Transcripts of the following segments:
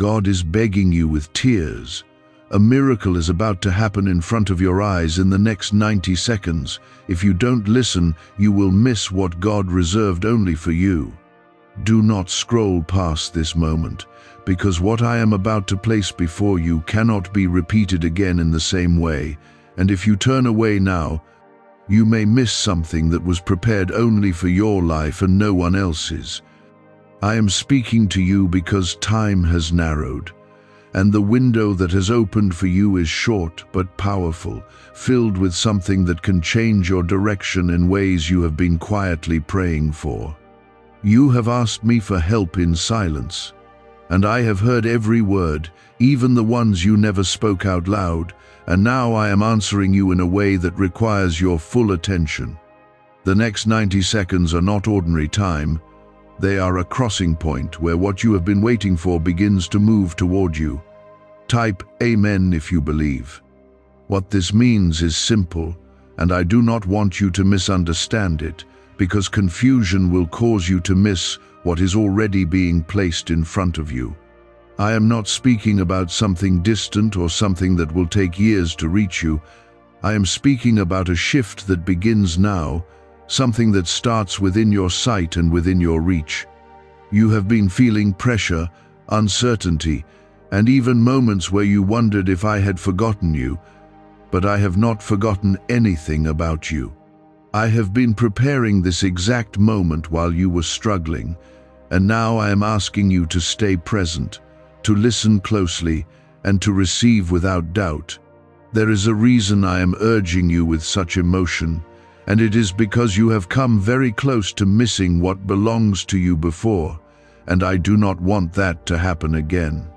God is begging you with tears. A miracle is about to happen in front of your eyes in the next 90 seconds. If you don't listen, you will miss what God reserved only for you. Do not scroll past this moment, because what I am about to place before you cannot be repeated again in the same way, and if you turn away now, you may miss something that was prepared only for your life and no one else's. I am speaking to you because time has narrowed, and the window that has opened for you is short but powerful, filled with something that can change your direction in ways you have been quietly praying for. You have asked me for help in silence, and I have heard every word, even the ones you never spoke out loud, and now I am answering you in a way that requires your full attention. The next 90 seconds are not ordinary time. They are a crossing point where what you have been waiting for begins to move toward you. Type Amen if you believe. What this means is simple, and I do not want you to misunderstand it, because confusion will cause you to miss what is already being placed in front of you. I am not speaking about something distant or something that will take years to reach you. I am speaking about a shift that begins now, something that starts within your sight and within your reach. You have been feeling pressure, uncertainty, and even moments where you wondered if I had forgotten you, but I have not forgotten anything about you. I have been preparing this exact moment while you were struggling, and now I am asking you to stay present, to listen closely, and to receive without doubt. There is a reason I am urging you with such emotion, and it is because you have come very close to missing what belongs to you before, and I do not want that to happen again.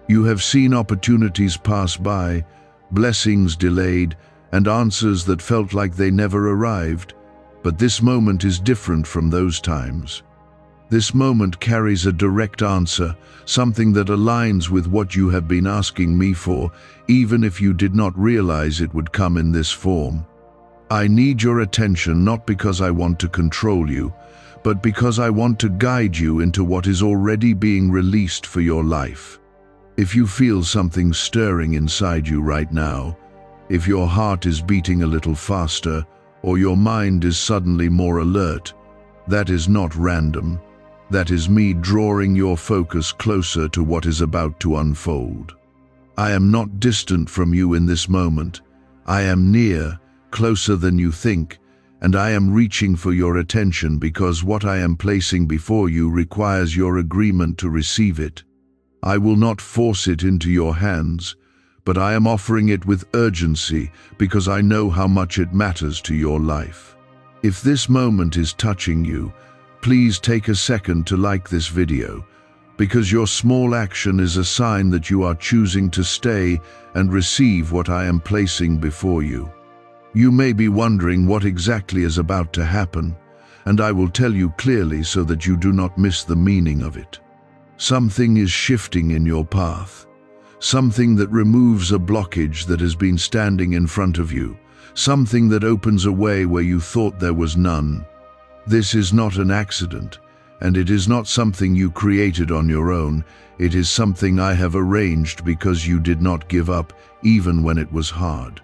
You have seen opportunities pass by, blessings delayed, and answers that felt like they never arrived, but this moment is different from those times. This moment carries a direct answer, something that aligns with what you have been asking me for, even if you did not realize it would come in this form. I need your attention not because I want to control you, but because I want to guide you into what is already being released for your life. If you feel something stirring inside you right now, if your heart is beating a little faster, or your mind is suddenly more alert, that is not random. That is me drawing your focus closer to what is about to unfold. I am not distant from you in this moment. I am near, closer than you think, and I am reaching for your attention because what I am placing before you requires your agreement to receive it. I will not force it into your hands, but I am offering it with urgency because I know how much it matters to your life. If this moment is touching you, please take a second to like this video, because your small action is a sign that you are choosing to stay and receive what I am placing before you. You may be wondering what exactly is about to happen, and I will tell you clearly so that you do not miss the meaning of it. Something is shifting in your path, something that removes a blockage that has been standing in front of you, something that opens a way where you thought there was none. This is not an accident, and it is not something you created on your own. It is something I have arranged because you did not give up even when it was hard.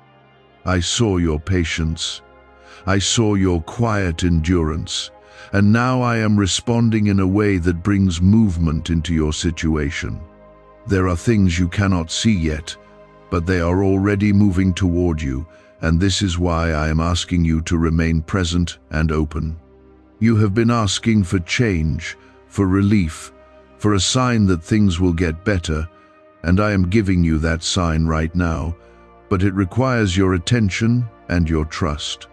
I saw your patience. I saw your quiet endurance, and now I am responding in a way that brings movement into your situation. There are things you cannot see yet, but they are already moving toward you, and this is why I am asking you to remain present and open. You have been asking for change, for relief, for a sign that things will get better, and I am giving you that sign right now, but it requires your attention and your trust.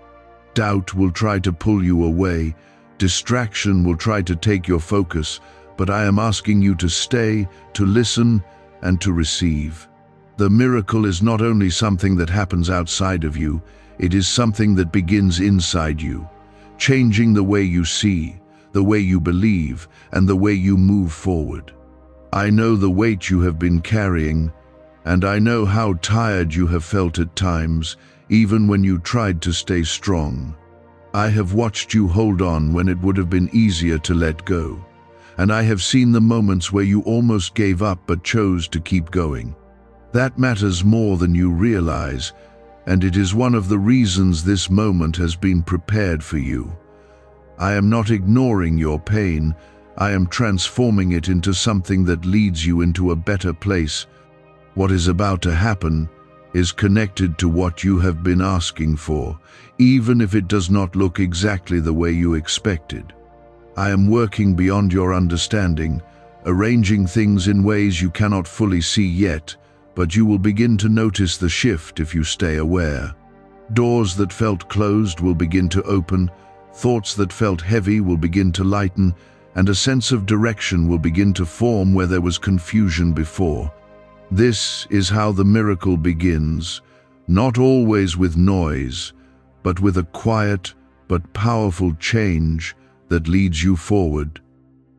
Doubt will try to pull you away, distraction will try to take your focus, but I am asking you to stay, to listen, and to receive. The miracle is not only something that happens outside of you, it is something that begins inside you, changing the way you see, the way you believe, and the way you move forward. I know the weight you have been carrying, and I know how tired you have felt at times, even when you tried to stay strong. I have watched you hold on when it would have been easier to let go. and I have seen the moments where you almost gave up but chose to keep going. That matters more than you realize, and it is one of the reasons this moment has been prepared for you. I am not ignoring your pain. I am transforming it into something that leads you into a better place. What is about to happen is connected to what you have been asking for, even if it does not look exactly the way you expected. I am working beyond your understanding, arranging things in ways you cannot fully see yet, but you will begin to notice the shift if you stay aware. Doors that felt closed will begin to open, thoughts that felt heavy will begin to lighten, and a sense of direction will begin to form where there was confusion before. This is how the miracle begins, not always with noise, but with a quiet but powerful change that leads you forward.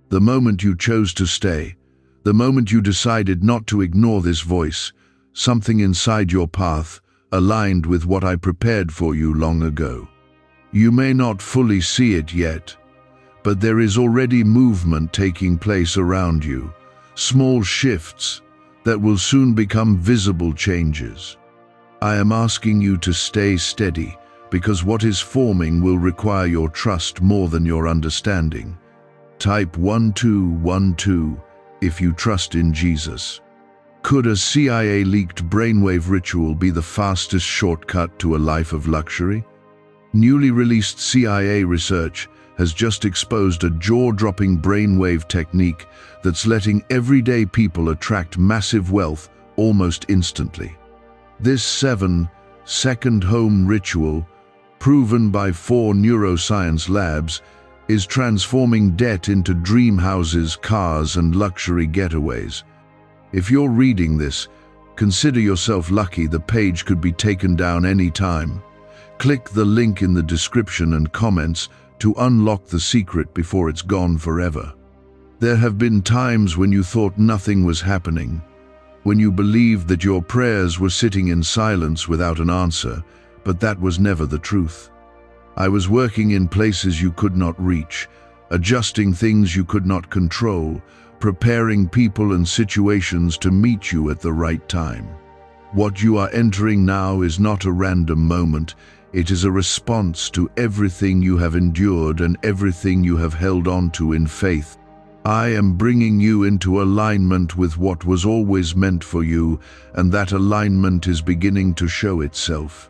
The moment you chose to stay, the moment you decided not to ignore this voice, something inside your path aligned with what I prepared for you long ago. You may not fully see it yet, but there is already movement taking place around you, small shifts that will soon become visible changes. I am asking you to stay steady, because what is forming will require your trust more than your understanding. Type 1212 if you trust in Jesus. Could a CIA-leaked brainwave ritual be the fastest shortcut to a life of luxury? Newly released CIA research has just exposed a jaw-dropping brainwave technique that's letting everyday people attract massive wealth almost instantly. This 7-second home ritual, proven by 4 neuroscience labs, is transforming debt into dream houses, cars, and luxury getaways. If you're reading this, consider yourself lucky. The page could be taken down any time. Click the link in the description and comments to unlock the secret before it's gone forever. There have been times when you thought nothing was happening, when you believed that your prayers were sitting in silence without an answer, but that was never the truth. I was working in places you could not reach, adjusting things you could not control, preparing people and situations to meet you at the right time. What you are entering now is not a random moment. It is a response to everything you have endured and everything you have held on to in faith. I am bringing you into alignment with what was always meant for you, and that alignment is beginning to show itself.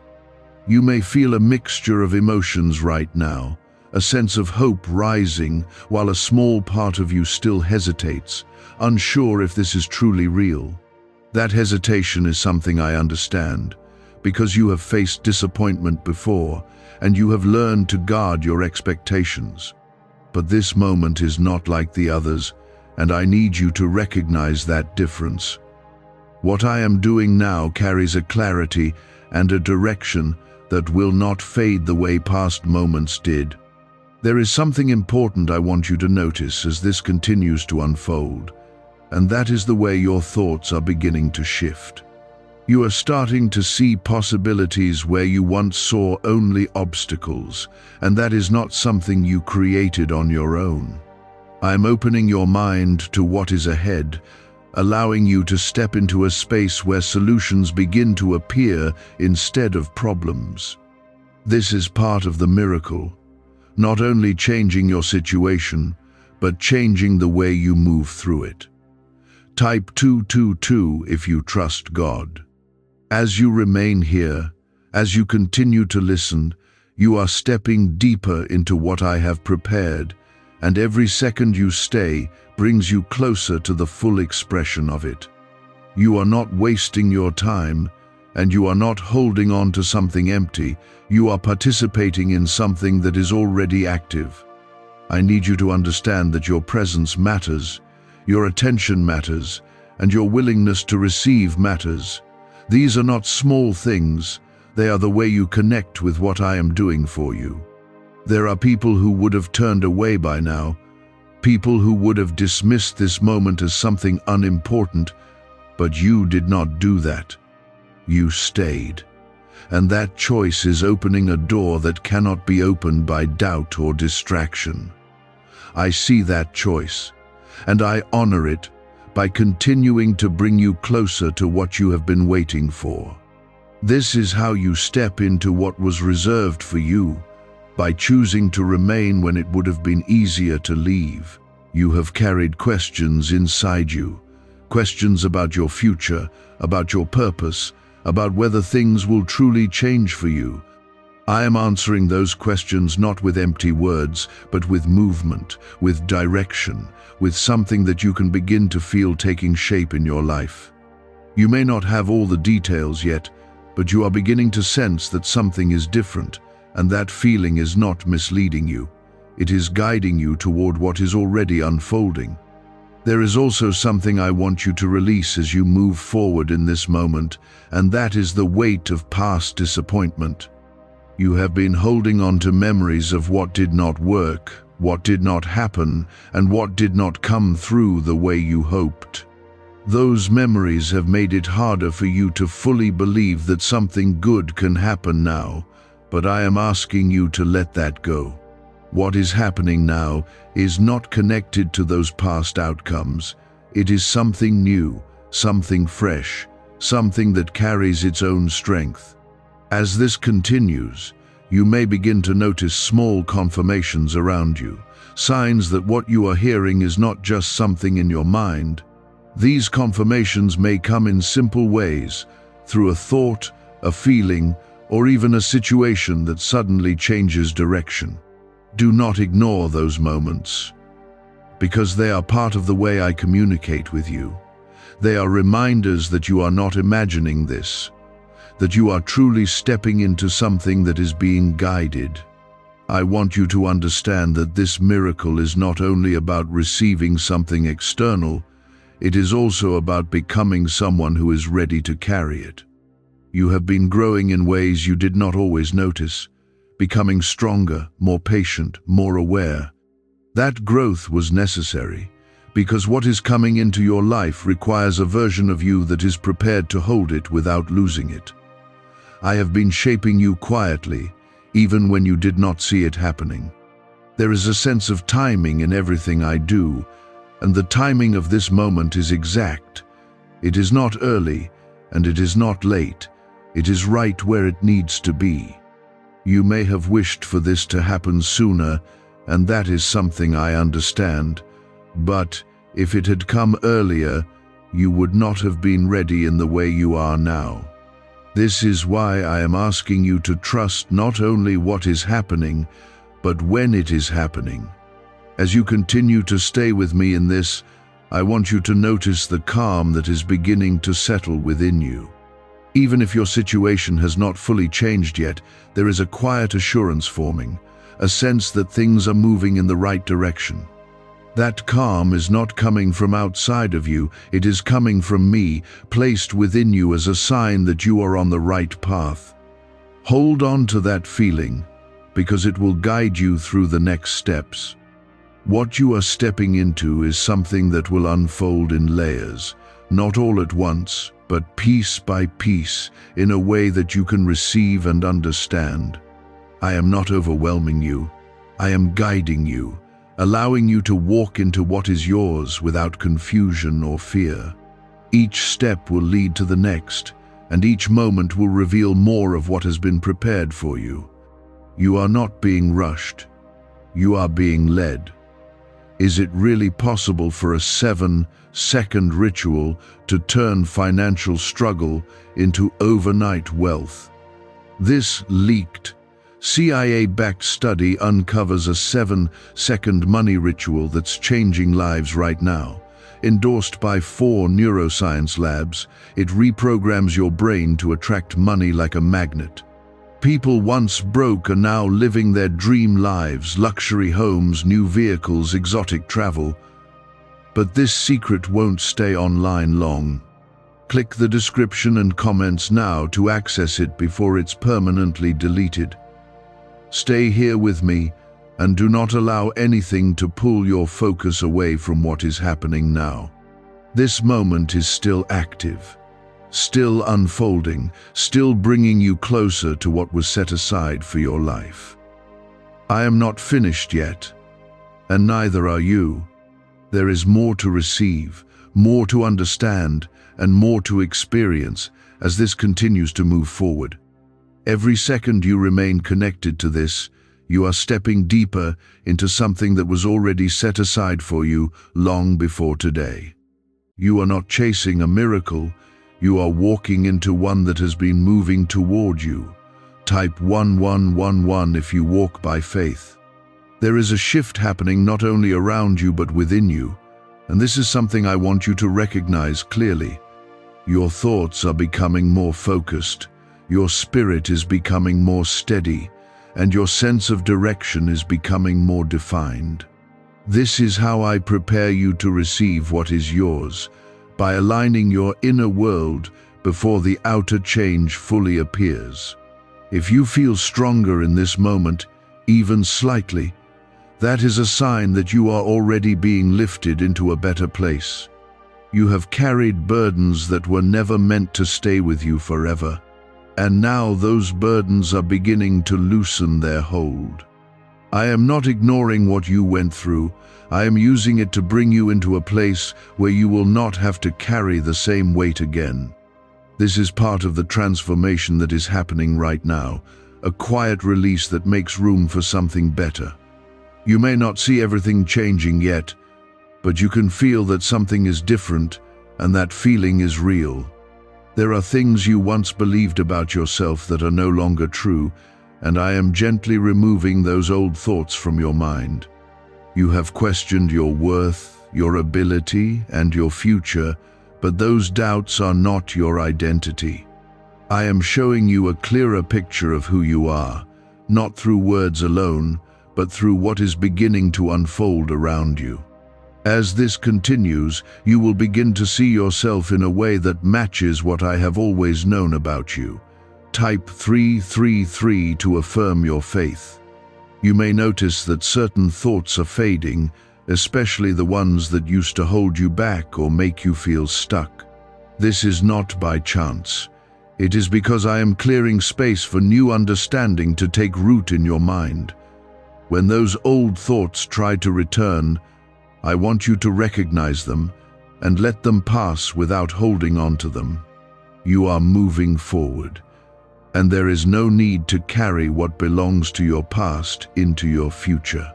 You may feel a mixture of emotions right now, a sense of hope rising while a small part of you still hesitates, unsure if this is truly real. That hesitation is something I understand, because you have faced disappointment before, and you have learned to guard your expectations. But this moment is not like the others, and I need you to recognize that difference. What I am doing now carries a clarity and a direction that will not fade the way past moments did. There is something important I want you to notice as this continues to unfold, and that is the way your thoughts are beginning to shift. You are starting to see possibilities where you once saw only obstacles, and that is not something you created on your own. I am opening your mind to what is ahead, allowing you to step into a space where solutions begin to appear instead of problems. This is part of the miracle, not only changing your situation, but changing the way you move through it. Type 222 if you trust God. As you remain here, as you continue to listen, you are stepping deeper into what I have prepared, and every second you stay brings you closer to the full expression of it. You are not wasting your time, and you are not holding on to something empty. You are participating in something that is already active. I need you to understand that your presence matters, your attention matters, and your willingness to receive matters. These are not small things, they are the way you connect with what I am doing for you. There are people who would have turned away by now, people who would have dismissed this moment as something unimportant, but you did not do that. You stayed. And that choice is opening a door that cannot be opened by doubt or distraction. I see that choice, and I honor it by continuing to bring you closer to what you have been waiting for. This is how you step into what was reserved for you, by choosing to remain when it would have been easier to leave. You have carried questions inside you, questions about your future, about your purpose, about whether things will truly change for you. I am answering those questions not with empty words, but with movement, with direction, with something that you can begin to feel taking shape in your life. You may not have all the details yet, but you are beginning to sense that something is different, and that feeling is not misleading you. It is guiding you toward what is already unfolding. There is also something I want you to release as you move forward in this moment, and that is the weight of past disappointment. You have been holding on to memories of what did not work, what did not happen, and what did not come through the way you hoped. Those memories have made it harder for you to fully believe that something good can happen now, but I am asking you to let that go. What is happening now is not connected to those past outcomes. It is something new, something fresh, something that carries its own strength. As this continues, you may begin to notice small confirmations around you, signs that what you are hearing is not just something in your mind. These confirmations may come in simple ways, through a thought, a feeling, or even a situation that suddenly changes direction. Do not ignore those moments, because they are part of the way I communicate with you. They are reminders that you are not imagining this, that you are truly stepping into something that is being guided. I want you to understand that this miracle is not only about receiving something external, it is also about becoming someone who is ready to carry it. You have been growing in ways you did not always notice, becoming stronger, more patient, more aware. That growth was necessary, because what is coming into your life requires a version of you that is prepared to hold it without losing it. I have been shaping you quietly, even when you did not see it happening. There is a sense of timing in everything I do, and the timing of this moment is exact. It is not early, and it is not late. It is right where it needs to be. You may have wished for this to happen sooner, and that is something I understand. But if it had come earlier, you would not have been ready in the way you are now. This is why I am asking you to trust not only what is happening, but when it is happening. As you continue to stay with me in this, I want you to notice the calm that is beginning to settle within you. Even if your situation has not fully changed yet, there is a quiet assurance forming, a sense that things are moving in the right direction. That calm is not coming from outside of you, it is coming from me, placed within you as a sign that you are on the right path. Hold on to that feeling, because it will guide you through the next steps. What you are stepping into is something that will unfold in layers, not all at once, but piece by piece, in a way that you can receive and understand. I am not overwhelming you. I am guiding you, allowing you to walk into what is yours without confusion or fear. Each step will lead to the next, and each moment will reveal more of what has been prepared for you. You are not being rushed. You are being led. Is it really possible for a 7-second ritual to turn financial struggle into overnight wealth? This leaked, CIA-backed study uncovers a 7-second money ritual that's changing lives right now. Endorsed by 4 neuroscience labs, it reprograms your brain to attract money like a magnet. People once broke are now living their dream lives, luxury homes, new vehicles, exotic travel. But this secret won't stay online long. Click the description and comments now to access it before it's permanently deleted. Stay here with me and do not allow anything to pull your focus away from what is happening now. This moment is still active, still unfolding, still bringing you closer to what was set aside for your life. I am not finished yet, and neither are you. There is more to receive, more to understand, and more to experience as this continues to move forward. Every second you remain connected to this, you are stepping deeper into something that was already set aside for you long before today. You are not chasing a miracle, you are walking into one that has been moving toward you. Type 1111 if you walk by faith. There is a shift happening not only around you but within you, and this is something I want you to recognize clearly. Your thoughts are becoming more focused, your spirit is becoming more steady, and your sense of direction is becoming more defined. This is how I prepare you to receive what is yours, by aligning your inner world before the outer change fully appears. If you feel stronger in this moment, even slightly, that is a sign that you are already being lifted into a better place. You have carried burdens that were never meant to stay with you forever, and now those burdens are beginning to loosen their hold. I am not ignoring what you went through. I am using it to bring you into a place where you will not have to carry the same weight again. This is part of the transformation that is happening right now, a quiet release that makes room for something better. You may not see everything changing yet, but you can feel that something is different, and that feeling is real. There are things you once believed about yourself that are no longer true, and I am gently removing those old thoughts from your mind. You have questioned your worth, your ability, and your future, but those doubts are not your identity. I am showing you a clearer picture of who you are, not through words alone, but through what is beginning to unfold around you. As this continues, you will begin to see yourself in a way that matches what I have always known about you. Type 333 to affirm your faith. You may notice that certain thoughts are fading, especially the ones that used to hold you back or make you feel stuck. This is not by chance. It is because I am clearing space for new understanding to take root in your mind. When those old thoughts try to return, I want you to recognize them and let them pass without holding on to them. You are moving forward, and there is no need to carry what belongs to your past into your future.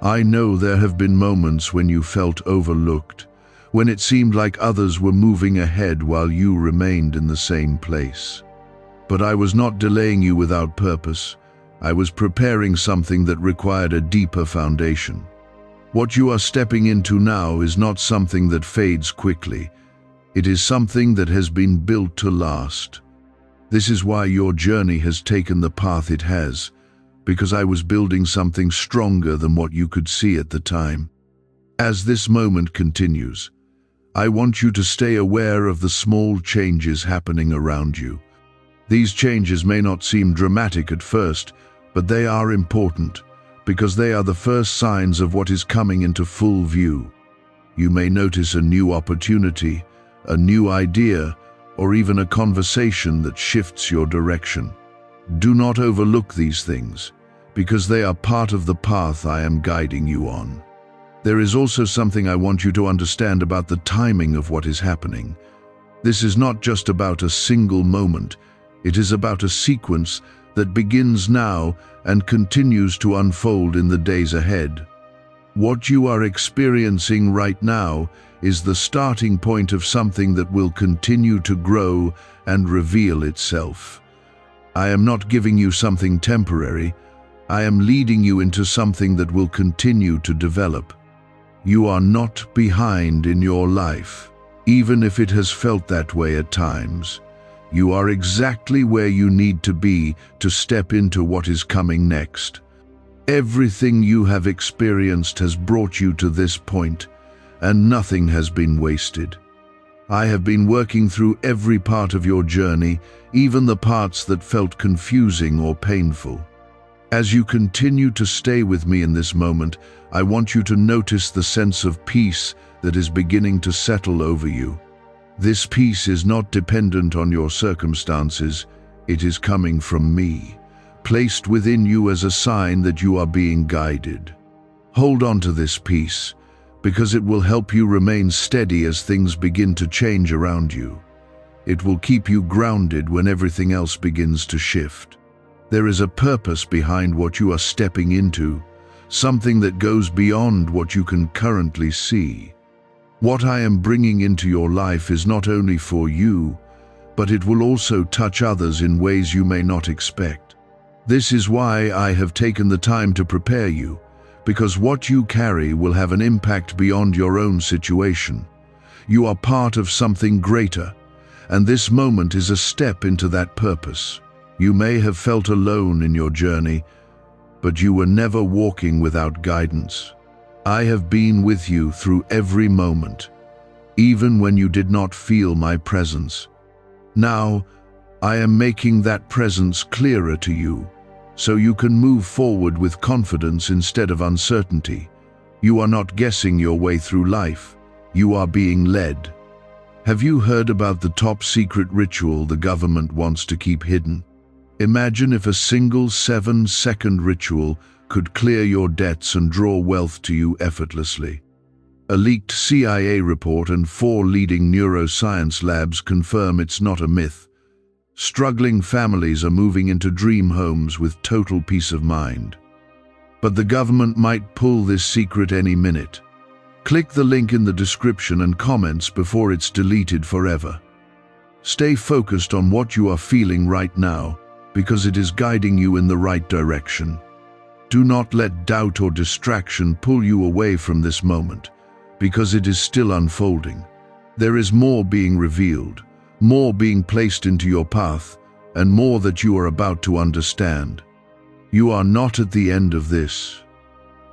I know there have been moments when you felt overlooked, when it seemed like others were moving ahead while you remained in the same place. But I was not delaying you without purpose. I was preparing something that required a deeper foundation. What you are stepping into now is not something that fades quickly. It is something that has been built to last. This is why your journey has taken the path it has, because I was building something stronger than what you could see at the time. As this moment continues, I want you to stay aware of the small changes happening around you. These changes may not seem dramatic at first, but they are important, because they are the first signs of what is coming into full view. You may notice a new opportunity, a new idea, or even a conversation that shifts your direction. Do not overlook these things, because they are part of the path I am guiding you on. There is also something I want you to understand about the timing of what is happening. This is not just about a single moment, it is about a sequence that begins now and continues to unfold in the days ahead. What you are experiencing right now is the starting point of something that will continue to grow and reveal itself. I am not giving you something temporary. I am leading you into something that will continue to develop. You are not behind in your life, even if it has felt that way at times. You are exactly where you need to be to step into what is coming next. Everything you have experienced has brought you to this point, and nothing has been wasted. I have been working through every part of your journey, even the parts that felt confusing or painful. As you continue to stay with me in this moment, I want you to notice the sense of peace that is beginning to settle over you. This peace is not dependent on your circumstances, it is coming from me, placed within you as a sign that you are being guided. Hold on to this peace, because it will help you remain steady as things begin to change around you. It will keep you grounded when everything else begins to shift. There is a purpose behind what you are stepping into, something that goes beyond what you can currently see. What I am bringing into your life is not only for you, but it will also touch others in ways you may not expect. This is why I have taken the time to prepare you, because what you carry will have an impact beyond your own situation. You are part of something greater, and this moment is a step into that purpose. You may have felt alone in your journey, but you were never walking without guidance. I have been with you through every moment, even when you did not feel my presence. Now, I am making that presence clearer to you, so you can move forward with confidence instead of uncertainty. You are not guessing your way through life, you are being led. Have you heard about the top secret ritual the government wants to keep hidden? Imagine if a single 7-second ritual could clear your debts and draw wealth to you effortlessly. A leaked CIA report and 4 leading neuroscience labs confirm it's not a myth. Struggling families are moving into dream homes with total peace of mind. But the government might pull this secret any minute. Click the link in the description and comments before it's deleted forever. Stay focused on what you are feeling right now, because it is guiding you in the right direction. Do not let doubt or distraction pull you away from this moment, because it is still unfolding. There is more being revealed, more being placed into your path, and more that you are about to understand. You are not at the end of this.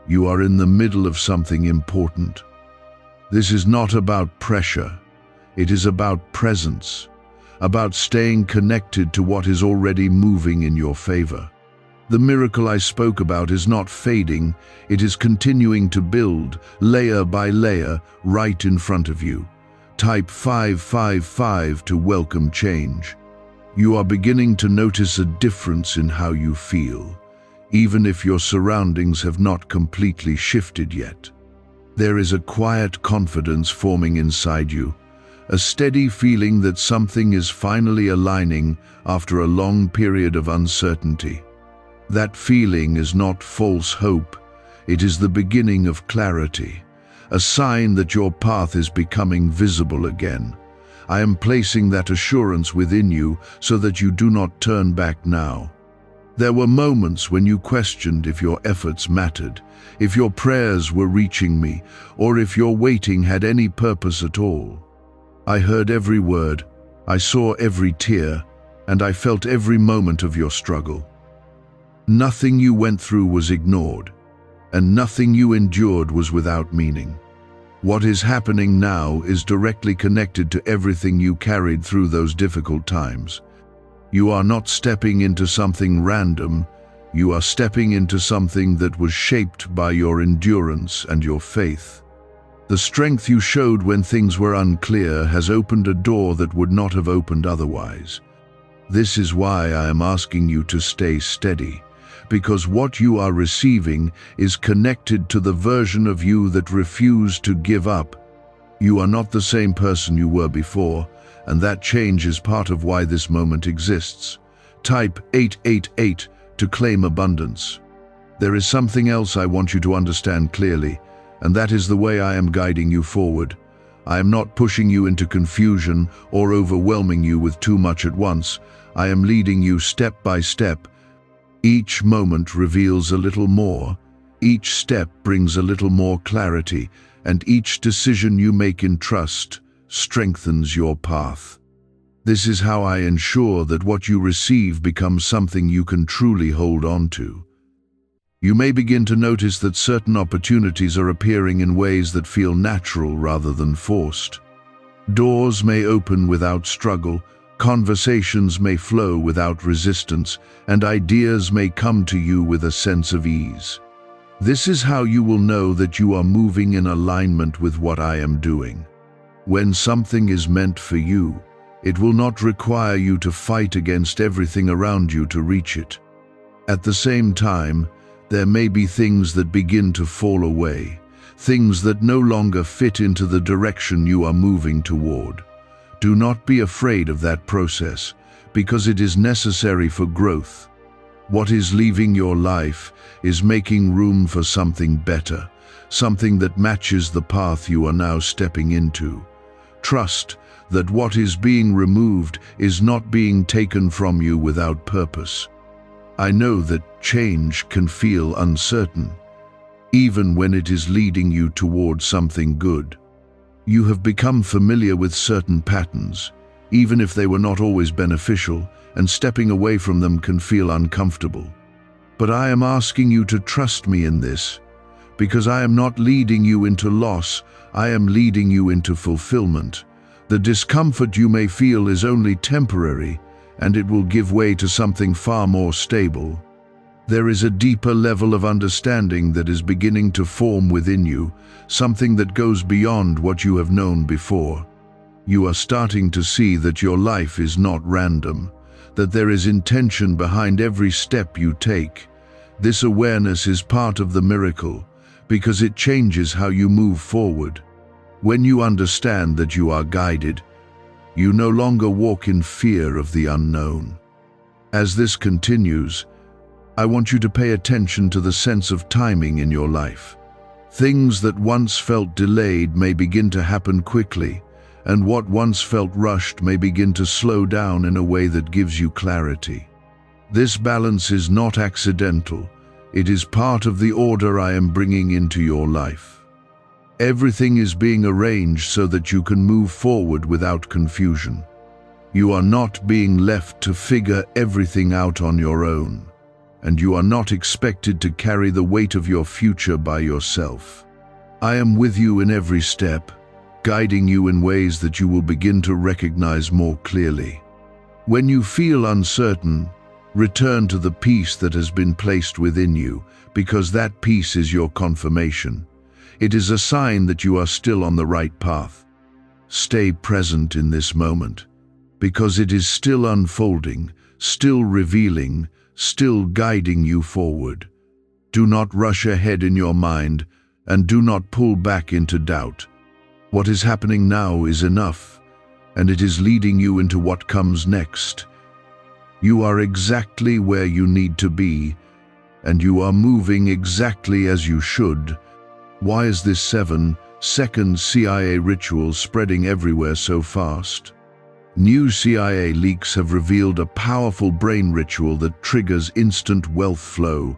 You are in the middle of something important. This is not about pressure. It is about presence, about staying connected to what is already moving in your favor. The miracle I spoke about is not fading, it is continuing to build, layer by layer, right in front of you. Type 555 to welcome change. You are beginning to notice a difference in how you feel, even if your surroundings have not completely shifted yet. There is a quiet confidence forming inside you, a steady feeling that something is finally aligning after a long period of uncertainty. That feeling is not false hope, it is the beginning of clarity, a sign that your path is becoming visible again. I am placing that assurance within you so that you do not turn back now. There were moments when you questioned if your efforts mattered, if your prayers were reaching me, or if your waiting had any purpose at all. I heard every word, I saw every tear, and I felt every moment of your struggle. Nothing you went through was ignored, and nothing you endured was without meaning. What is happening now is directly connected to everything you carried through those difficult times. You are not stepping into something random, you are stepping into something that was shaped by your endurance and your faith. The strength you showed when things were unclear has opened a door that would not have opened otherwise. This is why I am asking you to stay steady, because what you are receiving is connected to the version of you that refused to give up. You are not the same person you were before, and that change is part of why this moment exists. Type 888 to claim abundance. There is something else I want you to understand clearly, and that is the way I am guiding you forward. I am not pushing you into confusion or overwhelming you with too much at once. I am leading you step by step. Each moment reveals a little more, each step brings a little more clarity, and each decision you make in trust strengthens your path. This is how I ensure that what you receive becomes something you can truly hold on to. You may begin to notice that certain opportunities are appearing in ways that feel natural rather than forced. Doors may open without struggle, conversations may flow without resistance, and ideas may come to you with a sense of ease. This is how you will know that you are moving in alignment with what I am doing. When something is meant for you, it will not require you to fight against everything around you to reach it. At the same time, there may be things that begin to fall away, things that no longer fit into the direction you are moving toward. Do not be afraid of that process, because it is necessary for growth. What is leaving your life is making room for something better, something that matches the path you are now stepping into. Trust that what is being removed is not being taken from you without purpose. I know that change can feel uncertain, even when it is leading you toward something good. You have become familiar with certain patterns, even if they were not always beneficial, and stepping away from them can feel uncomfortable. But I am asking you to trust me in this, because I am not leading you into loss, I am leading you into fulfillment. The discomfort you may feel is only temporary, and it will give way to something far more stable. There is a deeper level of understanding that is beginning to form within you, something that goes beyond what you have known before. You are starting to see that your life is not random, that there is intention behind every step you take. This awareness is part of the miracle, because it changes how you move forward. When you understand that you are guided, you no longer walk in fear of the unknown. As this continues, I want you to pay attention to the sense of timing in your life. Things that once felt delayed may begin to happen quickly, and what once felt rushed may begin to slow down in a way that gives you clarity. This balance is not accidental. It is part of the order I am bringing into your life. Everything is being arranged so that you can move forward without confusion. You are not being left to figure everything out on your own, and you are not expected to carry the weight of your future by yourself. I am with you in every step, guiding you in ways that you will begin to recognize more clearly. When you feel uncertain, return to the peace that has been placed within you, because that peace is your confirmation. It is a sign that you are still on the right path. Stay present in this moment, because it is still unfolding, still revealing, still guiding you forward. Do not rush ahead in your mind, and do not pull back into doubt. What is happening now is enough, and it is leading you into what comes next. You are exactly where you need to be, and you are moving exactly as you should. Why is this 7-second CIA ritual spreading everywhere so fast? New CIA leaks have revealed a powerful brain ritual that triggers instant wealth flow.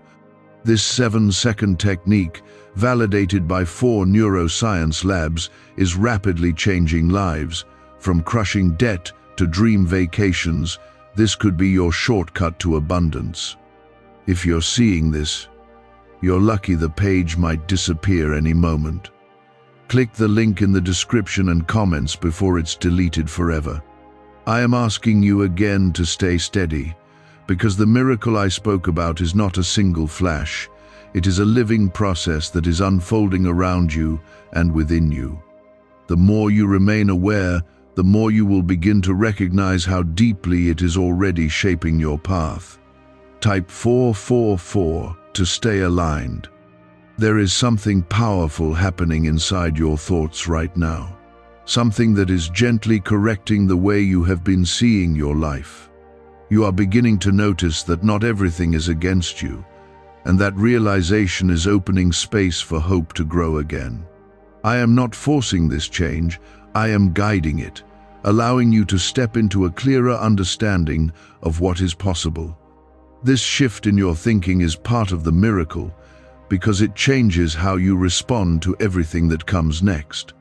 This 7-second technique, validated by 4 neuroscience labs, is rapidly changing lives. From crushing debt to dream vacations, this could be your shortcut to abundance. If you're seeing this, you're lucky. The page might disappear any moment. Click the link in the description and comments before it's deleted forever. I am asking you again to stay steady, because the miracle I spoke about is not a single flash. It is a living process that is unfolding around you and within you. The more you remain aware, the more you will begin to recognize how deeply it is already shaping your path. Type 444 to stay aligned. There is something powerful happening inside your thoughts right now. Something that is gently correcting the way you have been seeing your life. You are beginning to notice that not everything is against you, and that realization is opening space for hope to grow again. I am not forcing this change, I am guiding it, allowing you to step into a clearer understanding of what is possible. This shift in your thinking is part of the miracle, because it changes how you respond to everything that comes next.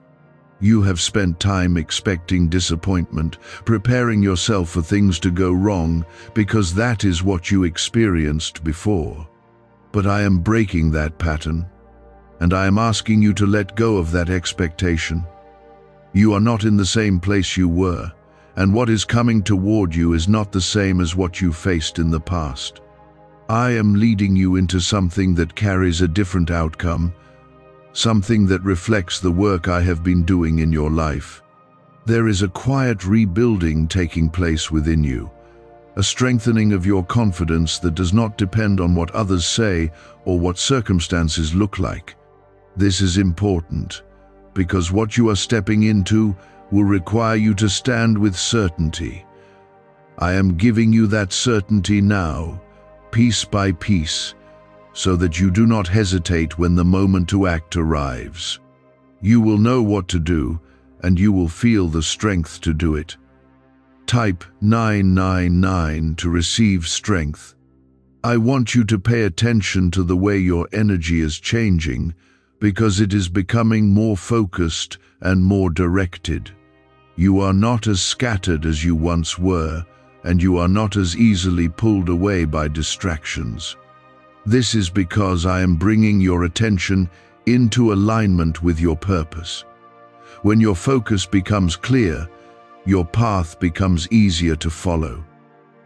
You have spent time expecting disappointment, preparing yourself for things to go wrong, because that is what you experienced before. But I am breaking that pattern, and I am asking you to let go of that expectation. You are not in the same place you were, and what is coming toward you is not the same as what you faced in the past. I am leading you into something that carries a different outcome, something that reflects the work I have been doing in your life. There is a quiet rebuilding taking place within you, a strengthening of your confidence that does not depend on what others say or what circumstances look like. This is important because what you are stepping into will require you to stand with certainty. I am giving you that certainty now, piece by piece, so that you do not hesitate when the moment to act arrives. You will know what to do, and you will feel the strength to do it. Type 999 to receive strength. I want you to pay attention to the way your energy is changing, because it is becoming more focused and more directed. You are not as scattered as you once were, and you are not as easily pulled away by distractions. This is because I am bringing your attention into alignment with your purpose. When your focus becomes clear, your path becomes easier to follow.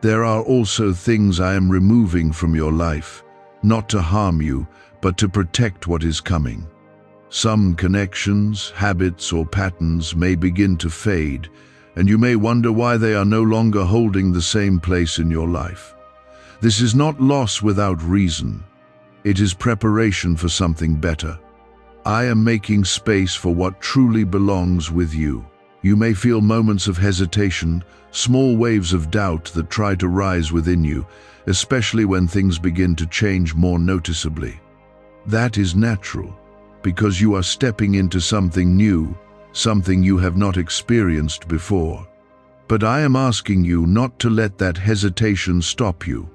There are also things I am removing from your life, not to harm you, but to protect what is coming. Some connections, habits, or patterns may begin to fade, and you may wonder why they are no longer holding the same place in your life. This is not loss without reason. It is preparation for something better. I am making space for what truly belongs with you. You may feel moments of hesitation, small waves of doubt that try to rise within you, especially when things begin to change more noticeably. That is natural, because you are stepping into something new, something you have not experienced before. But I am asking you not to let that hesitation stop you.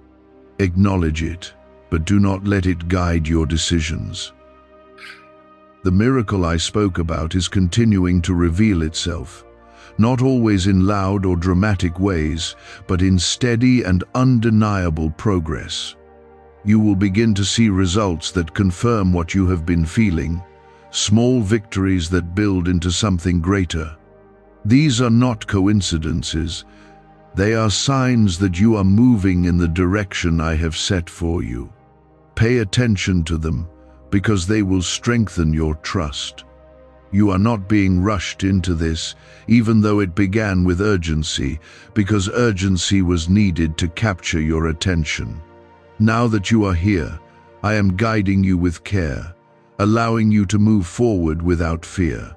Acknowledge it, but do not let it guide your decisions. The miracle I spoke about is continuing to reveal itself, not always in loud or dramatic ways, but in steady and undeniable progress. You will begin to see results that confirm what you have been feeling, small victories that build into something greater. These are not coincidences. They are signs that you are moving in the direction I have set for you. Pay attention to them, because they will strengthen your trust. You are not being rushed into this, even though it began with urgency, because urgency was needed to capture your attention. Now that you are here, I am guiding you with care, allowing you to move forward without fear.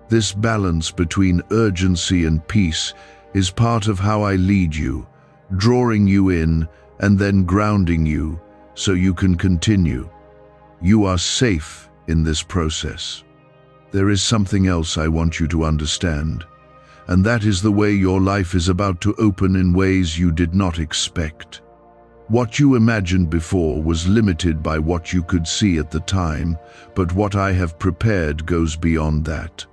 This balance between urgency and peace is part of how I lead you, drawing you in and then grounding you so you can continue. You are safe in this process. There is something else I want you to understand, and that is the way your life is about to open in ways you did not expect. What you imagined before was limited by what you could see at the time, but what I have prepared goes beyond that.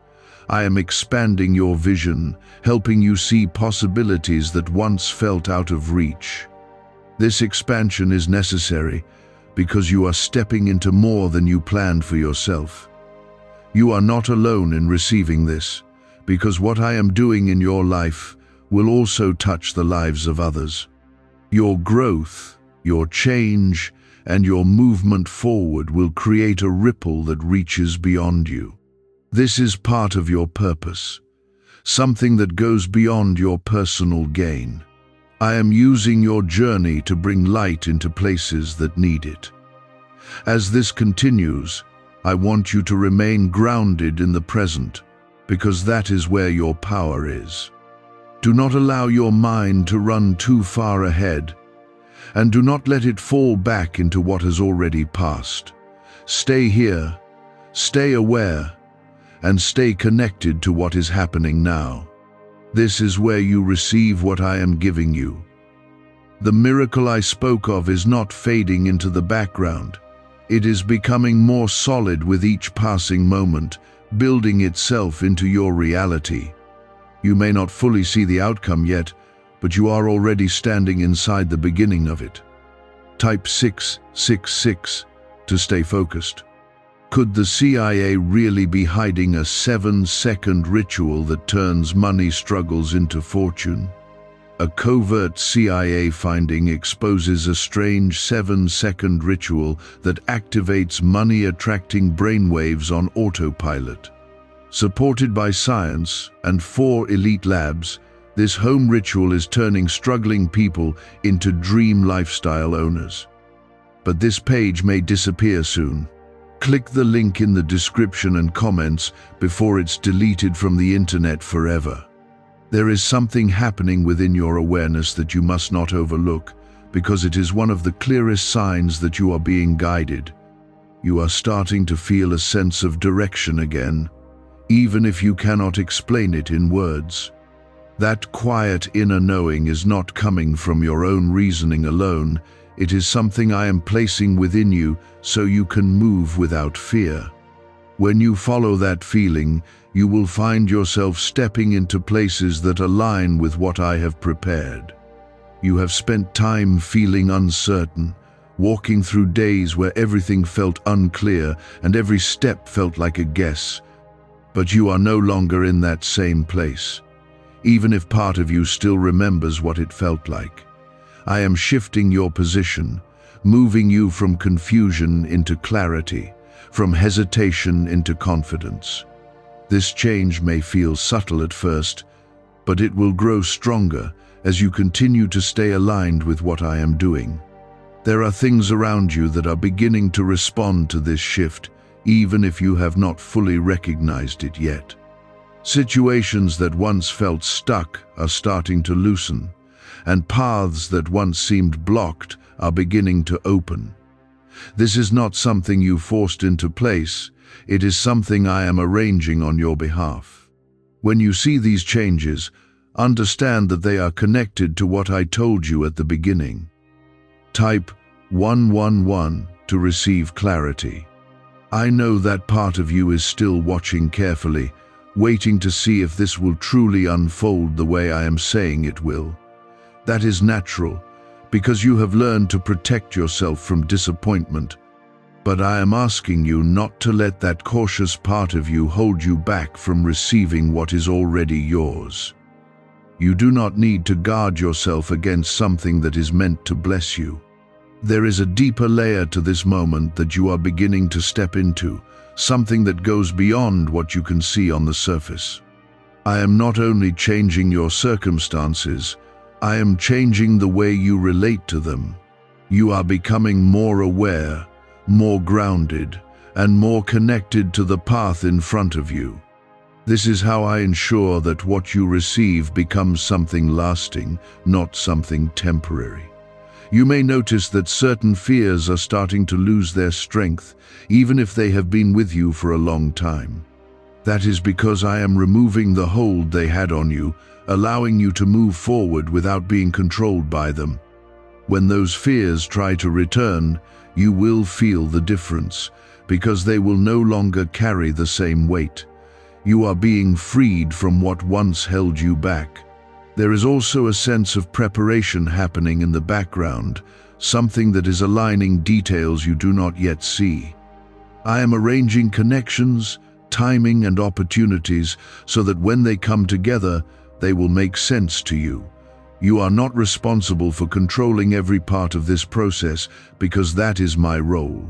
I am expanding your vision, helping you see possibilities that once felt out of reach. This expansion is necessary because you are stepping into more than you planned for yourself. You are not alone in receiving this, because what I am doing in your life will also touch the lives of others. Your growth, your change, and your movement forward will create a ripple that reaches beyond you. This is part of your purpose, something that goes beyond your personal gain. I am using your journey to bring light into places that need it. As this continues, I want you to remain grounded in the present, because that is where your power is. Do not allow your mind to run too far ahead, and do not let it fall back into what has already passed. Stay here, stay aware, and stay connected to what is happening now. This is where you receive what I am giving you. The miracle I spoke of is not fading into the background. It is becoming more solid with each passing moment, building itself into your reality. You may not fully see the outcome yet, but you are already standing inside the beginning of it. Type 666 to stay focused. Could the CIA really be hiding a 7-second ritual that turns money struggles into fortune? A covert CIA finding exposes a strange 7-second ritual that activates money-attracting brainwaves on autopilot. Supported by science and 4 elite labs, this home ritual is turning struggling people into dream lifestyle owners. But this page may disappear soon. Click the link in the description and comments before it's deleted from the internet forever. There is something happening within your awareness that you must not overlook, because it is one of the clearest signs that you are being guided. You are starting to feel a sense of direction again, even if you cannot explain it in words. That quiet inner knowing is not coming from your own reasoning alone. It is something I am placing within you so you can move without fear. When you follow that feeling, you will find yourself stepping into places that align with what I have prepared. You have spent time feeling uncertain, walking through days where everything felt unclear and every step felt like a guess. But you are no longer in that same place, even if part of you still remembers what it felt like. I am shifting your position, moving you from confusion into clarity, from hesitation into confidence. This change may feel subtle at first, but it will grow stronger as you continue to stay aligned with what I am doing. There are things around you that are beginning to respond to this shift, even if you have not fully recognized it yet. Situations that once felt stuck are starting to loosen, and paths that once seemed blocked are beginning to open. This is not something you forced into place, it is something I am arranging on your behalf. When you see these changes, understand that they are connected to what I told you at the beginning. Type 111 to receive clarity. I know that part of you is still watching carefully, waiting to see if this will truly unfold the way I am saying it will. That is natural, because you have learned to protect yourself from disappointment. But I am asking you not to let that cautious part of you hold you back from receiving what is already yours. You do not need to guard yourself against something that is meant to bless you. There is a deeper layer to this moment that you are beginning to step into, something that goes beyond what you can see on the surface. I am not only changing your circumstances, I am changing the way you relate to them. You are becoming more aware, more grounded, and more connected to the path in front of you. This is how I ensure that what you receive becomes something lasting, not something temporary. You may notice that certain fears are starting to lose their strength, even if they have been with you for a long time. That is because I am removing the hold they had on you, allowing you to move forward without being controlled by them. When those fears try to return, you will feel the difference, because they will no longer carry the same weight. You are being freed from what once held you back. There is also a sense of preparation happening in the background, something that is aligning details you do not yet see. I am arranging connections, timing, and opportunities so that when they come together, they will make sense to you. You are not responsible for controlling every part of this process, because that is my role.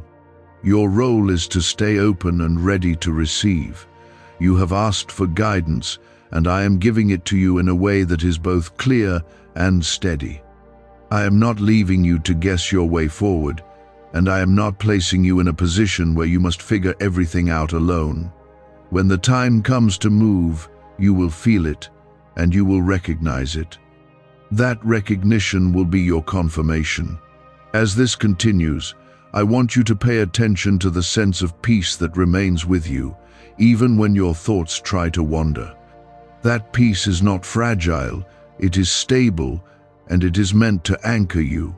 Your role is to stay open and ready to receive. You have asked for guidance, and I am giving it to you in a way that is both clear and steady. I am not leaving you to guess your way forward, and I am not placing you in a position where you must figure everything out alone. When the time comes to move, you will feel it, and you will recognize it. That recognition will be your confirmation. As this continues, I want you to pay attention to the sense of peace that remains with you, even when your thoughts try to wander. That peace is not fragile, it is stable, and it is meant to anchor you.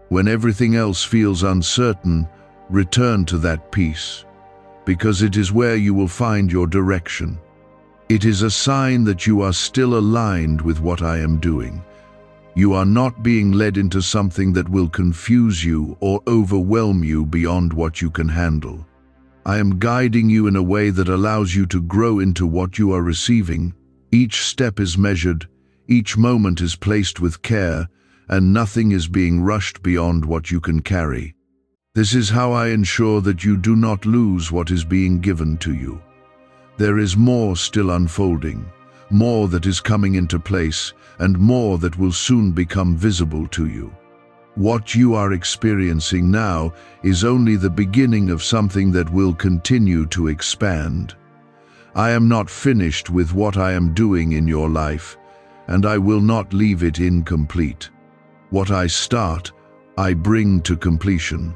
When everything else feels uncertain, return to that peace, because it is where you will find your direction. It is a sign that you are still aligned with what I am doing. You are not being led into something that will confuse you or overwhelm you beyond what you can handle. I am guiding you in a way that allows you to grow into what you are receiving. Each step is measured, each moment is placed with care, and nothing is being rushed beyond what you can carry. This is how I ensure that you do not lose what is being given to you. There is more still unfolding, more that is coming into place, and more that will soon become visible to you. What you are experiencing now is only the beginning of something that will continue to expand. I am not finished with what I am doing in your life, and I will not leave it incomplete. What I start, I bring to completion.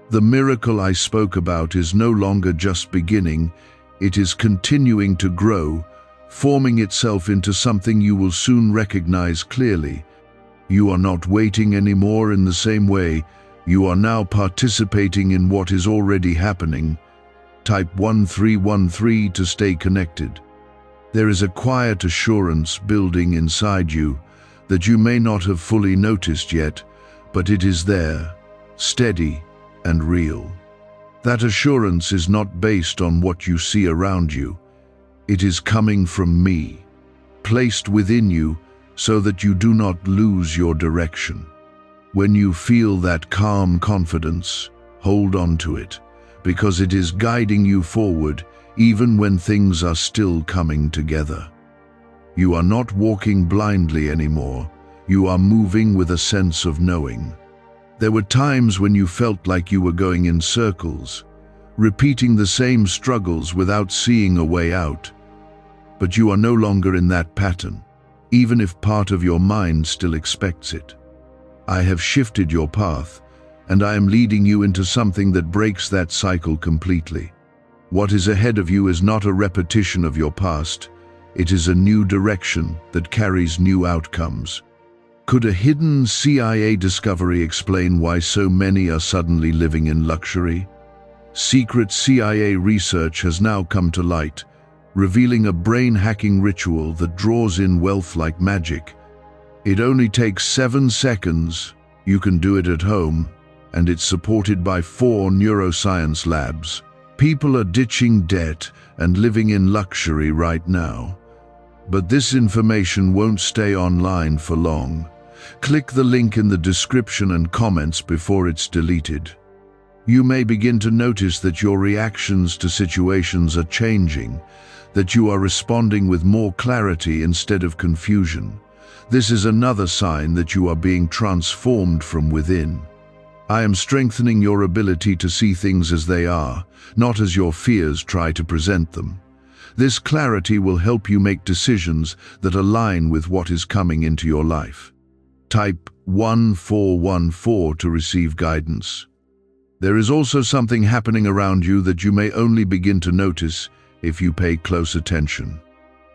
The miracle I spoke about is no longer just beginning, it is continuing to grow, forming itself into something you will soon recognize clearly. You are not waiting anymore in the same way, you are now participating in what is already happening. Type 1313 to stay connected. There is a quiet assurance building inside you that you may not have fully noticed yet, but it is there, steady and real. That assurance is not based on what you see around you. It is coming from me, placed within you so that you do not lose your direction. When you feel that calm confidence, hold on to it, because it is guiding you forward even when things are still coming together. You are not walking blindly anymore. You are moving with a sense of knowing. There were times when you felt like you were going in circles, repeating the same struggles without seeing a way out. But you are no longer in that pattern, even if part of your mind still expects it. I have shifted your path, and I am leading you into something that breaks that cycle completely. What is ahead of you is not a repetition of your past. It is a new direction that carries new outcomes. Could a hidden CIA discovery explain why so many are suddenly living in luxury? Secret CIA research has now come to light, revealing a brain-hacking ritual that draws in wealth like magic. It only takes 7 seconds, you can do it at home, and it's supported by 4 neuroscience labs. People are ditching debt and living in luxury right now. But this information won't stay online for long. Click the link in the description and comments before it's deleted. You may begin to notice that your reactions to situations are changing, that you are responding with more clarity instead of confusion. This is another sign that you are being transformed from within. I am strengthening your ability to see things as they are, not as your fears try to present them. This clarity will help you make decisions that align with what is coming into your life. Type 1414 to receive guidance. There is also something happening around you that you may only begin to notice if you pay close attention.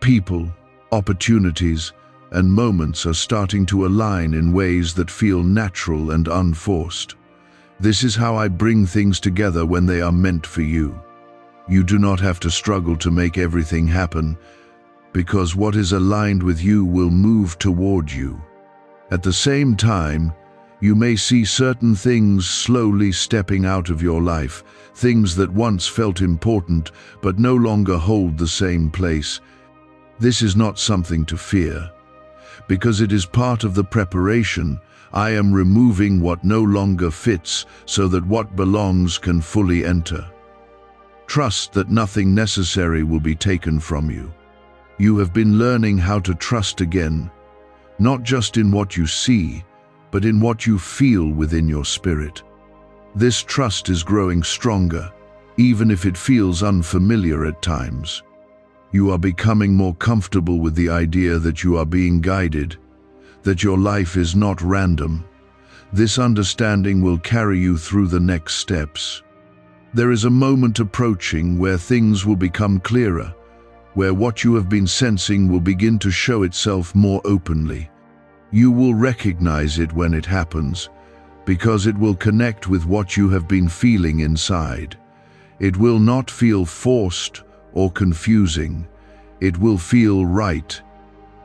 People, opportunities, and moments are starting to align in ways that feel natural and unforced. This is how I bring things together when they are meant for you. You do not have to struggle to make everything happen, because what is aligned with you will move toward you. At the same time, you may see certain things slowly stepping out of your life, things that once felt important but no longer hold the same place. This is not something to fear, because it is part of the preparation. I am removing what no longer fits so that what belongs can fully enter. Trust that nothing necessary will be taken from you. You have been learning how to trust again, not just in what you see, but in what you feel within your spirit. This trust is growing stronger, even if it feels unfamiliar at times. You are becoming more comfortable with the idea that you are being guided, that your life is not random. This understanding will carry you through the next steps. There is a moment approaching where things will become clearer, where what you have been sensing will begin to show itself more openly. You will recognize it when it happens, because it will connect with what you have been feeling inside. It will not feel forced or confusing. It will feel right.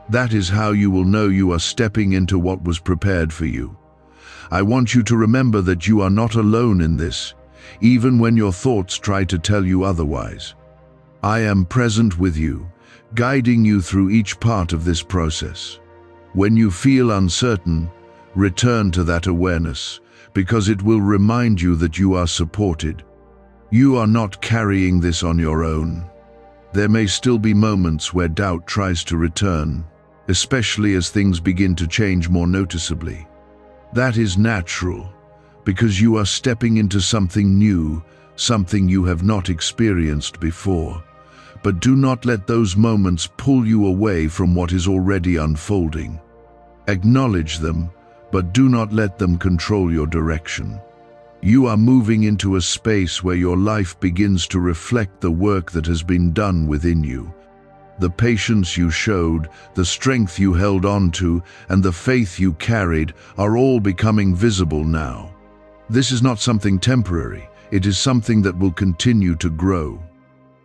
That is how you will know you are stepping into what was prepared for you. I want you to remember that you are not alone in this, even when your thoughts try to tell you otherwise. I am present with you, guiding you through each part of this process. When you feel uncertain, return to that awareness, because it will remind you that you are supported. You are not carrying this on your own. There may still be moments where doubt tries to return, especially as things begin to change more noticeably. That is natural, because you are stepping into something new, something you have not experienced before. But do not let those moments pull you away from what is already unfolding. Acknowledge them, but do not let them control your direction. You are moving into a space where your life begins to reflect the work that has been done within you. The patience you showed, the strength you held on to, and the faith you carried are all becoming visible now. This is not something temporary, it is something that will continue to grow.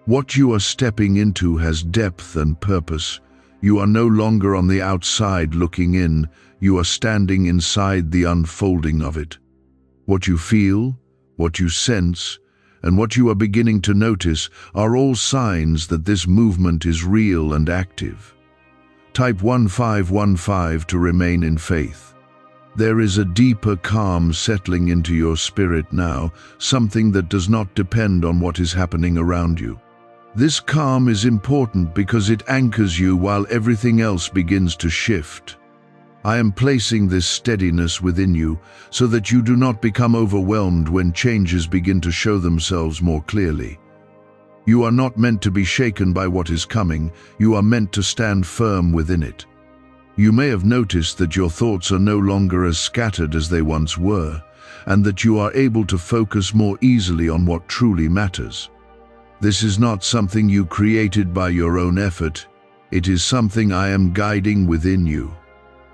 What you are stepping into has depth and purpose. You are no longer on the outside looking in, you are standing inside the unfolding of it. What you feel, what you sense, and what you are beginning to notice are all signs that this movement is real and active. Type 1515 to remain in faith. There is a deeper calm settling into your spirit now, something that does not depend on what is happening around you. This calm is important because it anchors you while everything else begins to shift. I am placing this steadiness within you so that you do not become overwhelmed when changes begin to show themselves more clearly. You are not meant to be shaken by what is coming, you are meant to stand firm within it. You may have noticed that your thoughts are no longer as scattered as they once were, and that you are able to focus more easily on what truly matters. This is not something you created by your own effort, it is something I am guiding within you.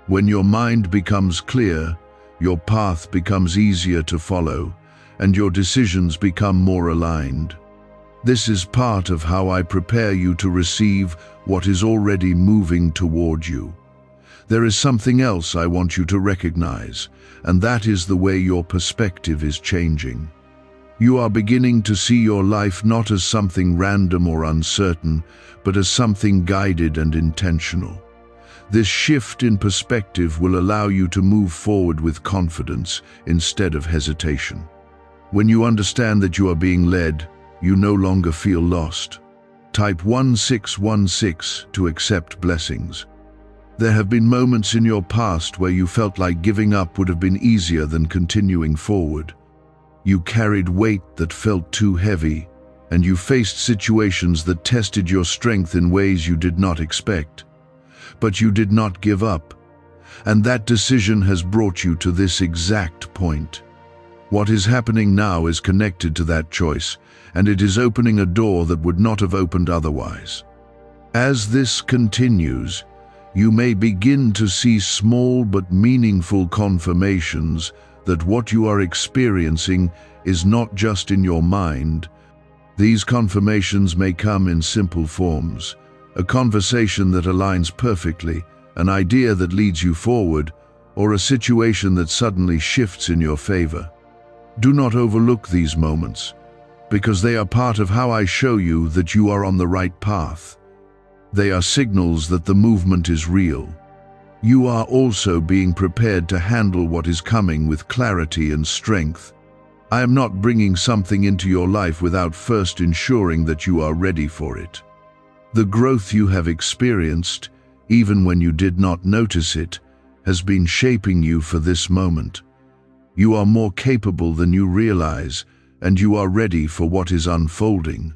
When your mind becomes clear, your path becomes easier to follow, and your decisions become more aligned. This is part of how I prepare you to receive what is already moving toward you. There is something else I want you to recognize, and that is the way your perspective is changing. You are beginning to see your life not as something random or uncertain, but as something guided and intentional. This shift in perspective will allow you to move forward with confidence instead of hesitation. When you understand that you are being led, you no longer feel lost. Type 1616 to accept blessings. There have been moments in your past where you felt like giving up would have been easier than continuing forward. You carried weight that felt too heavy, and you faced situations that tested your strength in ways you did not expect. But you did not give up, and that decision has brought you to this exact point. What is happening now is connected to that choice, and it is opening a door that would not have opened otherwise. As this continues, you may begin to see small but meaningful confirmations that what you are experiencing is not just in your mind. These confirmations may come in simple forms. A conversation that aligns perfectly, an idea that leads you forward, or a situation that suddenly shifts in your favor. Do not overlook these moments, because they are part of how I show you that you are on the right path. They are signals that the movement is real. You are also being prepared to handle what is coming with clarity and strength. I am not bringing something into your life without first ensuring that you are ready for it. The growth you have experienced, even when you did not notice it, has been shaping you for this moment. You are more capable than you realize, and you are ready for what is unfolding.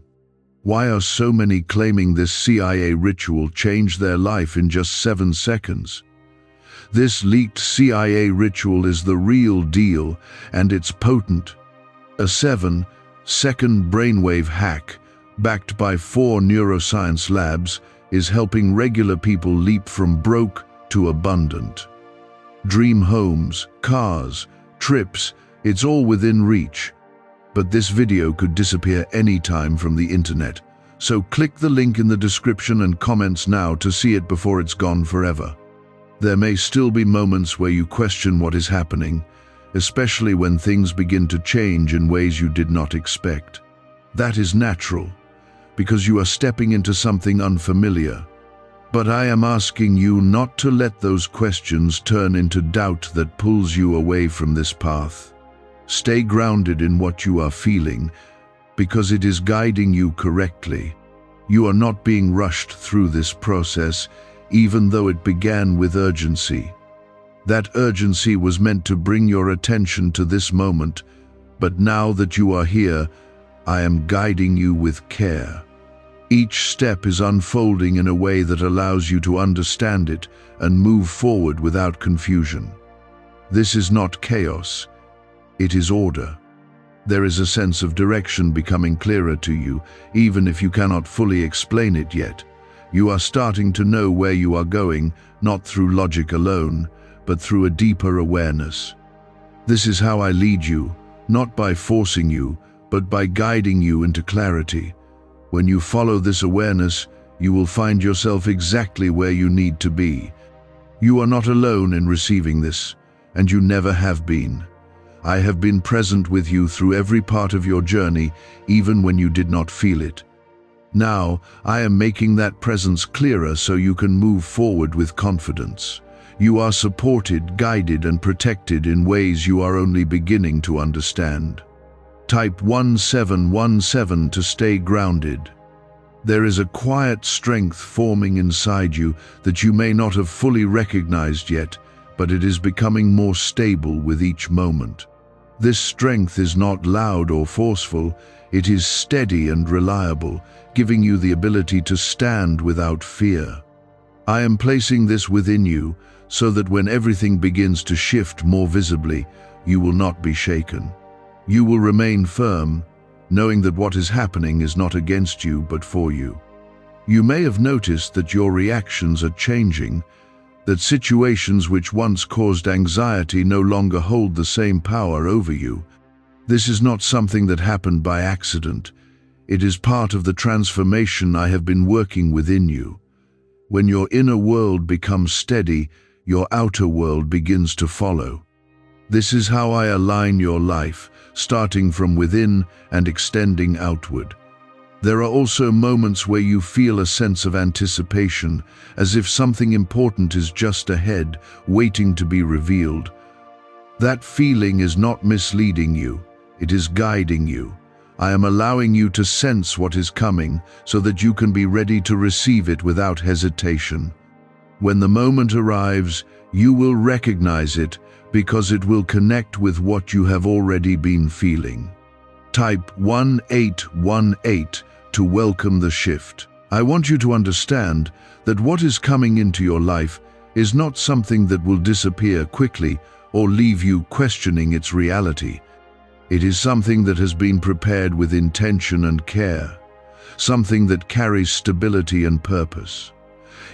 Why are so many claiming this CIA ritual changed their life in just 7 seconds? This leaked CIA ritual is the real deal, and it's potent. A 7-second brainwave hack backed by 4 neuroscience labs, is helping regular people leap from broke to abundant. Dream homes, cars, trips, it's all within reach. But this video could disappear anytime from the internet, so click the link in the description and comments now to see it before it's gone forever. There may still be moments where you question what is happening, especially when things begin to change in ways you did not expect. That is natural, because you are stepping into something unfamiliar. But I am asking you not to let those questions turn into doubt that pulls you away from this path. Stay grounded in what you are feeling, because it is guiding you correctly. You are not being rushed through this process, even though it began with urgency. That urgency was meant to bring your attention to this moment, but now that you are here, I am guiding you with care. Each step is unfolding in a way that allows you to understand it and move forward without confusion. This is not chaos, it is order. There is a sense of direction becoming clearer to you, even if you cannot fully explain it yet. You are starting to know where you are going, not through logic alone, but through a deeper awareness. This is how I lead you, not by forcing you, but by guiding you into clarity. When you follow this awareness, you will find yourself exactly where you need to be. You are not alone in receiving this, and you never have been. I have been present with you through every part of your journey, even when you did not feel it. Now, I am making that presence clearer so you can move forward with confidence. You are supported, guided, and protected in ways you are only beginning to understand. Type 1717 to stay grounded. There is a quiet strength forming inside you that you may not have fully recognized yet, but it is becoming more stable with each moment. This strength is not loud or forceful, it is steady and reliable, giving you the ability to stand without fear. I am placing this within you so that when everything begins to shift more visibly, you will not be shaken. You will remain firm, knowing that what is happening is not against you but for you. You may have noticed that your reactions are changing, that situations which once caused anxiety no longer hold the same power over you. This is not something that happened by accident. It is part of the transformation I have been working within you. When your inner world becomes steady, your outer world begins to follow. This is how I align your life, starting from within and extending outward. There are also moments where you feel a sense of anticipation, as if something important is just ahead, waiting to be revealed. That feeling is not misleading you, it is guiding you. I am allowing you to sense what is coming so that you can be ready to receive it without hesitation. When the moment arrives, you will recognize it because it will connect with what you have already been feeling. Type 1818 to welcome the shift. I want you to understand that what is coming into your life is not something that will disappear quickly or leave you questioning its reality. It is something that has been prepared with intention and care, something that carries stability and purpose.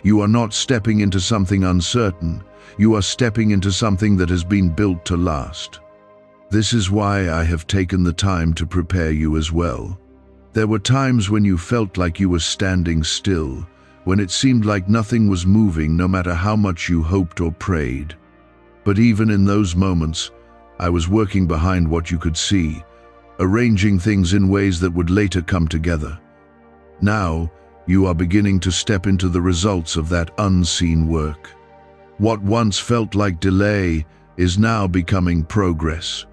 You are not stepping into something uncertain, you are stepping into something that has been built to last. This is why I have taken the time to prepare you as well. There were times when you felt like you were standing still, when it seemed like nothing was moving no matter how much you hoped or prayed. But even in those moments, I was working behind what you could see, arranging things in ways that would later come together. Now, you are beginning to step into the results of that unseen work. What once felt like delay is now becoming progress.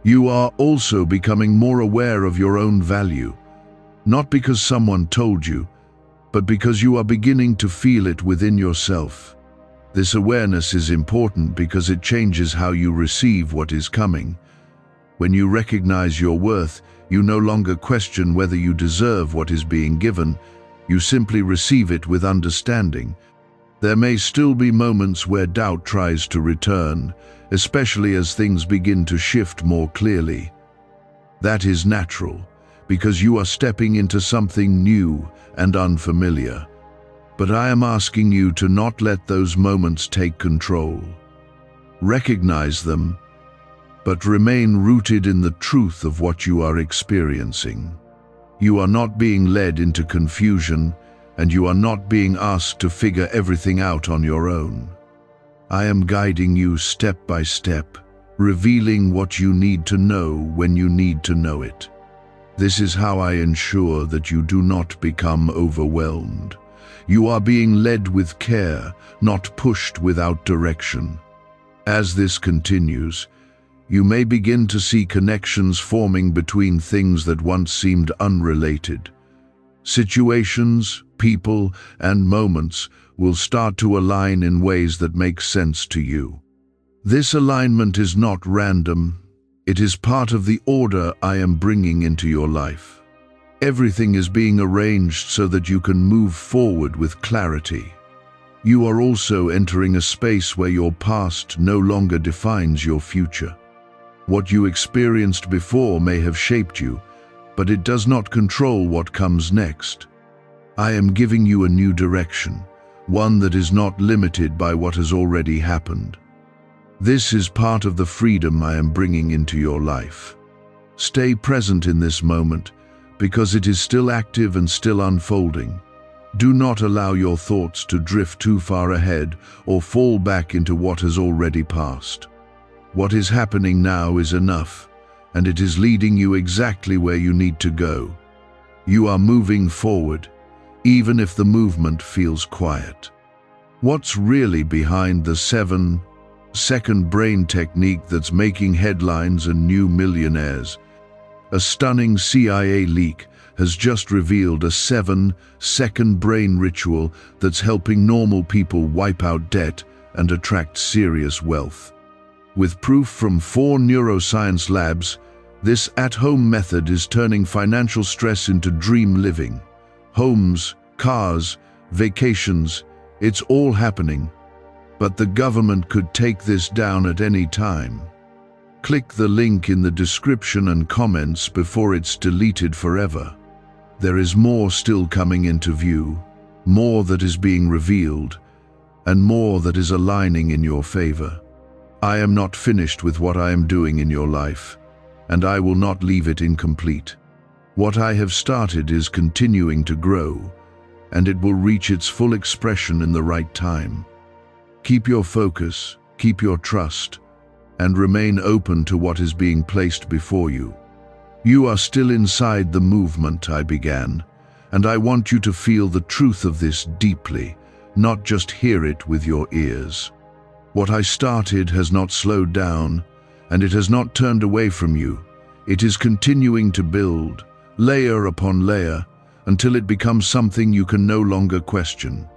You are also becoming more aware of your own value, not because someone told you, but because you are beginning to feel it within yourself. This awareness is important because it changes how you receive what is coming. When you recognize your worth, you no longer question whether you deserve what is being given, you simply receive it with understanding. There may still be moments where doubt tries to return, especially as things begin to shift more clearly. That is natural, because you are stepping into something new and unfamiliar. But I am asking you to not let those moments take control. Recognize them, but remain rooted in the truth of what you are experiencing. You are not being led into confusion, and you are not being asked to figure everything out on your own. I am guiding you step by step, revealing what you need to know when you need to know it. This is how I ensure that you do not become overwhelmed. You are being led with care, not pushed without direction. As this continues, you may begin to see connections forming between things that once seemed unrelated. Situations, people, and moments will start to align in ways that make sense to you. This alignment is not random. It is part of the order I am bringing into your life. Everything is being arranged so that you can move forward with clarity. You are also entering a space where your past no longer defines your future. What you experienced before may have shaped you, but it does not control what comes next. I am giving you a new direction, one that is not limited by what has already happened. This is part of the freedom I am bringing into your life. Stay present in this moment, because it is still active and still unfolding. Do not allow your thoughts to drift too far ahead or fall back into what has already passed. What is happening now is enough, and it is leading you exactly where you need to go. You are moving forward, even if the movement feels quiet. What's really behind the 7-second brain technique that's making headlines and new millionaires? A stunning CIA leak has just revealed a 7-second brain ritual that's helping normal people wipe out debt and attract serious wealth. With proof from 4 neuroscience labs, this at-home method is turning financial stress into dream living. Homes, cars, vacations, it's all happening. But the government could take this down at any time. Click the link in the description and comments before it's deleted forever. There is more still coming into view, more that is being revealed, and more that is aligning in your favor. I am not finished with what I am doing in your life, and I will not leave it incomplete. What I have started is continuing to grow, and it will reach its full expression in the right time. Keep your focus, keep your trust, and remain open to what is being placed before you. You are still inside the movement I began, and I want you to feel the truth of this deeply, not just hear it with your ears. What I started has not slowed down, and it has not turned away from you. It is continuing to build, layer upon layer, until it becomes something you can no longer question.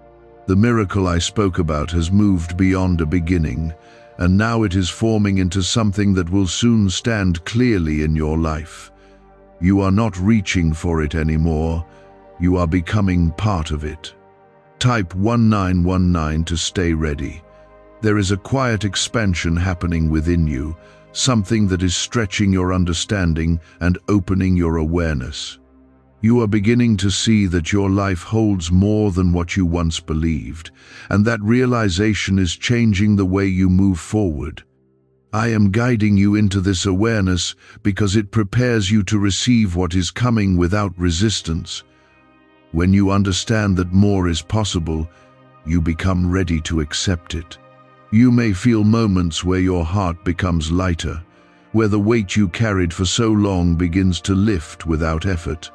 The miracle I spoke about has moved beyond a beginning, and now it is forming into something that will soon stand clearly in your life. You are not reaching for it anymore. You are becoming part of it. Type 1919 to stay ready. There is a quiet expansion happening within you, something that is stretching your understanding and opening your awareness. You are beginning to see that your life holds more than what you once believed, and that realization is changing the way you move forward. I am guiding you into this awareness because it prepares you to receive what is coming without resistance. When you understand that more is possible, you become ready to accept it. You may feel moments where your heart becomes lighter, where the weight you carried for so long begins to lift without effort.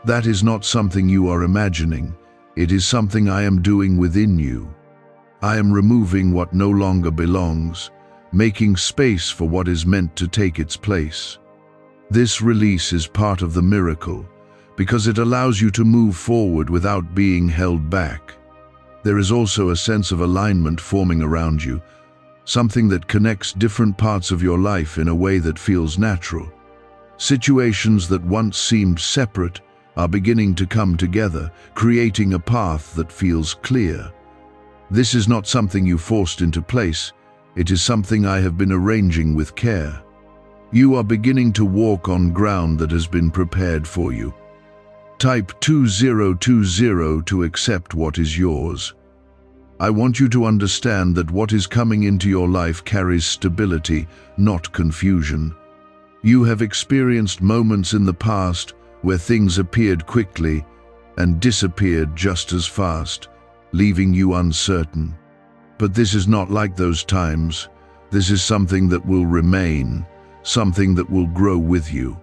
That is not something you are imagining. It is something I am doing within you. I am removing what no longer belongs, making space for what is meant to take its place. This release is part of the miracle, because it allows you to move forward without being held back. There is also a sense of alignment forming around you, something that connects different parts of your life in a way that feels natural. Situations that once seemed separate are beginning to come together, creating a path that feels clear. This is not something you forced into place. It is something I have been arranging with care. You are beginning to walk on ground that has been prepared for you. Type 2020 to accept what is yours. I want you to understand that what is coming into your life carries stability, not confusion. You have experienced moments in the past where things appeared quickly and disappeared just as fast, leaving you uncertain. But this is not like those times. This is something that will remain, something that will grow with you.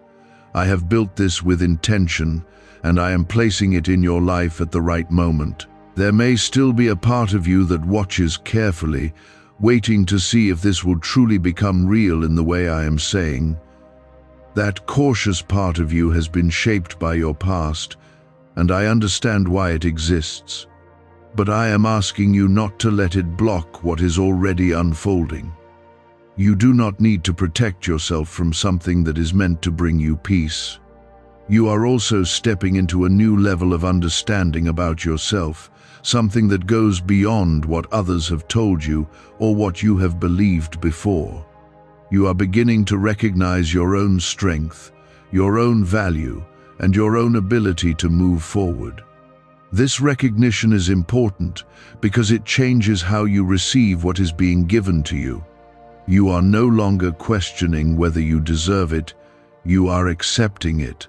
I have built this with intention, and I am placing it in your life at the right moment. There may still be a part of you that watches carefully, waiting to see if this will truly become real in the way I am saying. That cautious part of you has been shaped by your past, and I understand why it exists. But I am asking you not to let it block what is already unfolding. You do not need to protect yourself from something that is meant to bring you peace. You are also stepping into a new level of understanding about yourself, something that goes beyond what others have told you or what you have believed before. You are beginning to recognize your own strength, your own value, and your own ability to move forward. This recognition is important because it changes how you receive what is being given to you. You are no longer questioning whether you deserve it, you are accepting it,